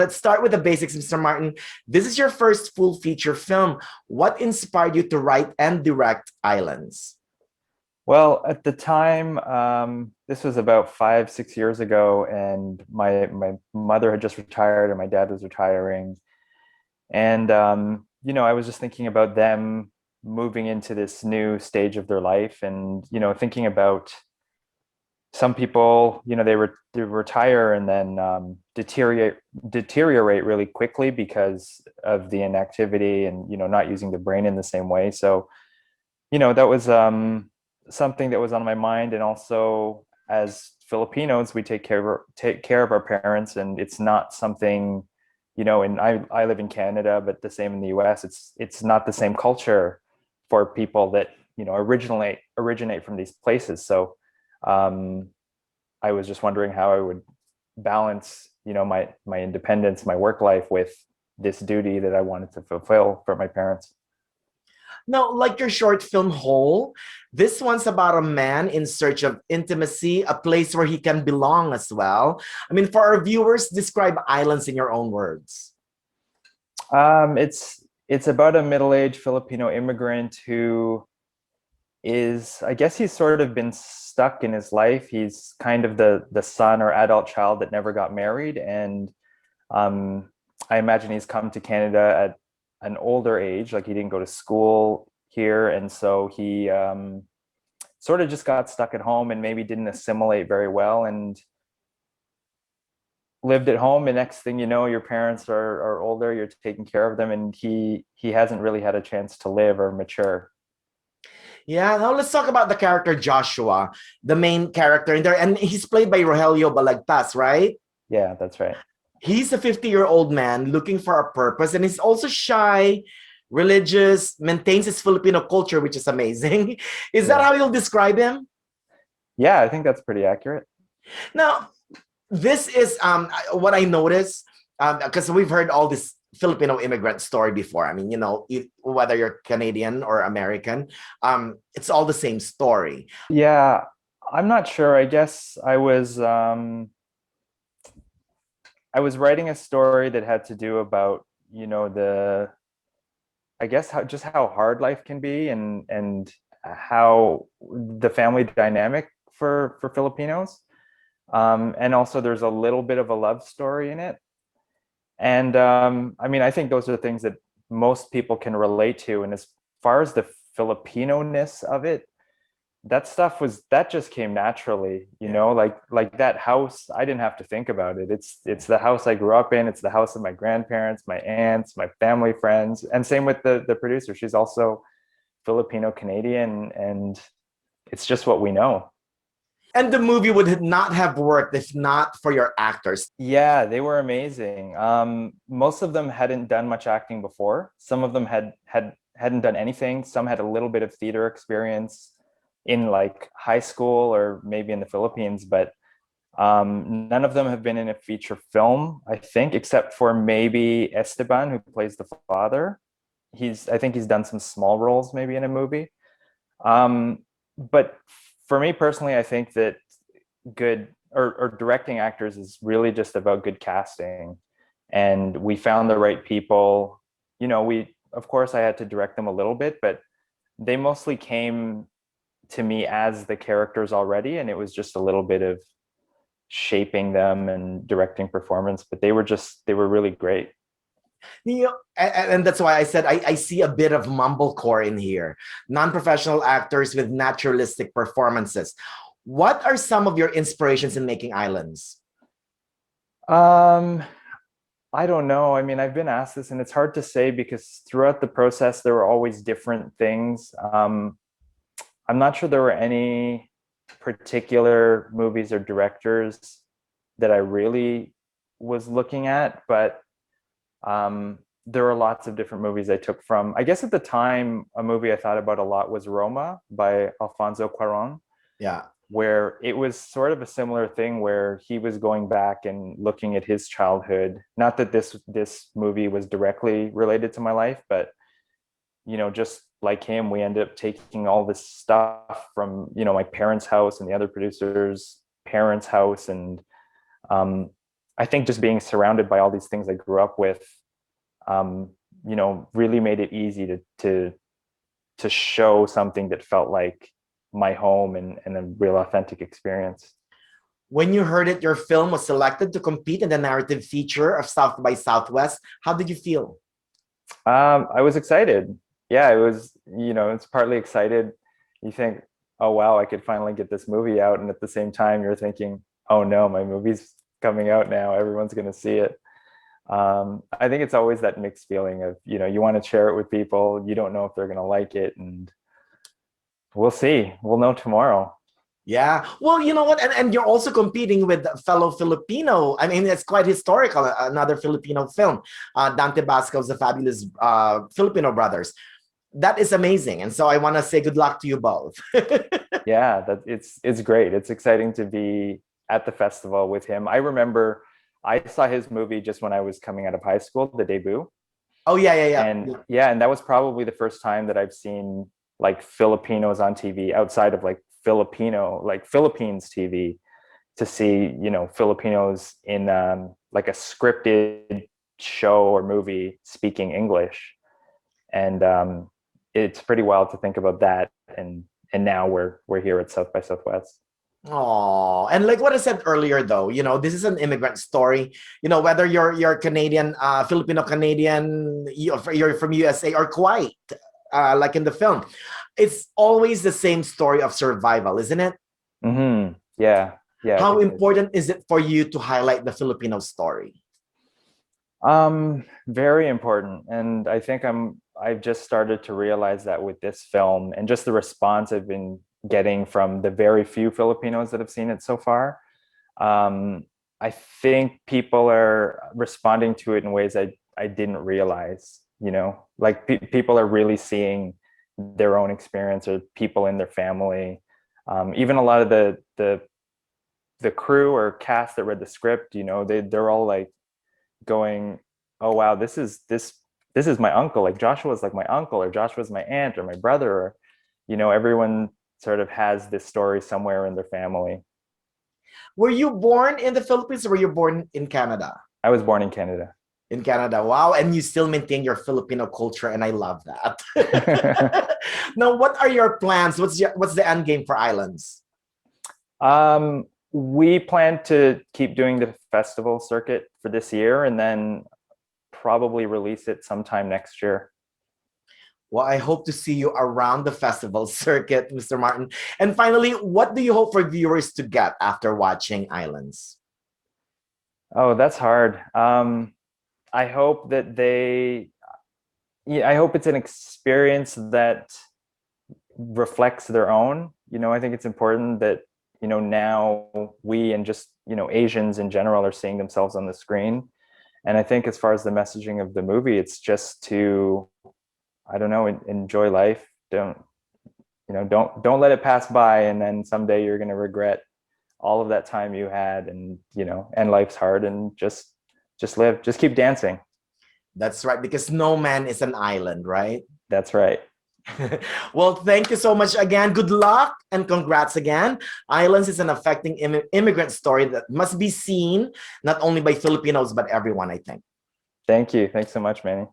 Let's start with the basics, Mr. Martin. This is your first full feature film. What inspired you to write and direct Islands? Well, at the time, this was about 5, 6 years ago, and my mother had just retired, and my dad was retiring, and I was just thinking about them moving into this new stage of their life, and thinking about some people, they retire and then deteriorate really quickly because of the inactivity and not using the brain in the same way. So that was something that was on my mind. And also, as Filipinos, we take care of our parents, and it's not something, and I live in Canada, but the same in the US. It's not the same culture for people that originate from these places. So um, I was just wondering how I would balance, my independence, my work life with this duty that I wanted to fulfill for my parents. Now, like your short film Whole, this one's about a man in search of intimacy, a place where he can belong as well. I mean, for our viewers, describe Islands in your own words. It's about a middle-aged Filipino immigrant who is, I guess he's sort of been stuck in his life. He's kind of the son or adult child that never got married, and um, I imagine he's come to Canada at an older age, like he didn't go to school here, and so he sort of just got stuck at home and maybe didn't assimilate very well and lived at home. And next thing you know, your parents are older, you're taking care of them, and he hasn't really had a chance to live or mature. Yeah, now let's talk about the character Joshua, the main character in there. And he's played by Rogelio Balagtas, right? Yeah, that's right. He's a 50-year-old man looking for a purpose, and he's also shy, religious, maintains his Filipino culture, which is amazing. Is that Yeah. how you'll describe him? Yeah, I think that's pretty accurate. Now, this is what I noticed because we've heard all this Filipino immigrant story before. I mean, whether you're Canadian or American, it's all the same story. Yeah, I'm not sure. I guess I was writing a story that had to do about, the I guess how hard life can be, and how the family dynamic for Filipinos. And also there's a little bit of a love story in it. And I mean, I think those are the things that most people can relate to. And as far as the Filipino-ness of it, that just came naturally, Yeah. like that house. I didn't have to think about it. It's the house I grew up in. It's the house of my grandparents, my aunts, my family friends, and same with the producer. She's also Filipino Canadian, and it's just what we know. And the movie would not have worked if not for your actors. Yeah, they were amazing. Most of them hadn't done much acting before. Some of them hadn't done anything. Some had a little bit of theater experience in like high school or maybe in the Philippines, but none of them have been in a feature film, I think, except for maybe Esteban, who plays the father. I think he's done some small roles maybe in a movie. But for me personally, I think that good or directing actors is really just about good casting. And we found the right people. We, of course, I had to direct them a little bit, but they mostly came to me as the characters already, and it was just a little bit of shaping them and directing performance, but they were really great. And that's why I said I see a bit of mumblecore in here. Non-professional actors with naturalistic performances. What are some of your inspirations in making Islands? um I don't know. I mean, I've been asked this, and it's hard to say because throughout the process there were always different things. I'm not sure there were any particular movies or directors that I really was looking at, but there were lots of different movies I took from. I guess at the time, a movie I thought about a lot was Roma by Alfonso Cuarón, Yeah. where it was sort of a similar thing where he was going back and looking at his childhood. Not that this movie was directly related to my life, but just like him, we ended up taking all this stuff from, my parents' house and the other producers' parents' house. And um, I think just being surrounded by all these things I grew up with, really made it easy to show something that felt like my home and a real authentic experience. When you heard it, your film was selected to compete in the narrative feature of South by Southwest. How did you feel? I was excited. Yeah, it was, it's partly excited. You think, oh, wow, I could finally get this movie out. And at the same time, you're thinking, oh, no, my movie's coming out now. Everyone's going to see it. I think it's always that mixed feeling of, you want to share it with people. You don't know if they're going to like it. And we'll see. We'll know tomorrow. Yeah. Well, you know what? And you're also competing with fellow Filipino. I mean, it's quite historical. Another Filipino film, Dante Basco's The Fabulous Filipino Brothers. That is amazing. And so I want to say good luck to you both. Yeah, it's great. It's exciting to be at the festival with him. I remember I saw his movie just when I was coming out of high school, the debut. Oh, yeah. And that was probably the first time that I've seen like Filipinos on TV outside of like Philippines TV, to see, Filipinos in like a scripted show or movie speaking English. And it's pretty wild to think about that. And now we're here at South by Southwest. Oh, and like what I said earlier, though, this is an immigrant story. Whether you're Canadian, Filipino Canadian, you're from USA or Kuwait, like in the film, it's always the same story of survival, isn't it? Mm-hmm. Yeah. How important is it for you to highlight the Filipino story? Very important. And I think I've just started to realize that with this film and just the response I've been getting from the very few Filipinos that have seen it so far. I think people are responding to it in ways I didn't realize, like people are really seeing their own experience or people in their family. Even a lot of the crew or cast that read the script, they're all like going, oh wow, this is my uncle, like Joshua's like my uncle, or Joshua's my aunt or my brother, or everyone sort of has this story somewhere in their family. Were you born in the Philippines or were you born in Canada? I was born in Canada. In Canada. Wow. And you still maintain your Filipino culture, and I love that. Now, what are your plans? What's the end game for Islands? We plan to keep doing the festival circuit for this year and then probably release it sometime next year. Well, I hope to see you around the festival circuit, Mr. Martin. And finally, what do you hope for viewers to get after watching Islands? Oh, that's hard. I hope that I hope it's an experience that reflects their own. I think it's important that, now we and just, Asians in general are seeing themselves on the screen. And I think as far as the messaging of the movie, it's just to, I don't know, enjoy life. Don't let it pass by. And then someday you're going to regret all of that time you had, and, and life's hard, and just live, just keep dancing. That's right. Because no man is an island, right? That's right. Well, thank you so much again. Good luck and congrats again. Islands is an affecting immigrant story that must be seen not only by Filipinos, but everyone, I think. Thank you. Thanks so much, Manny.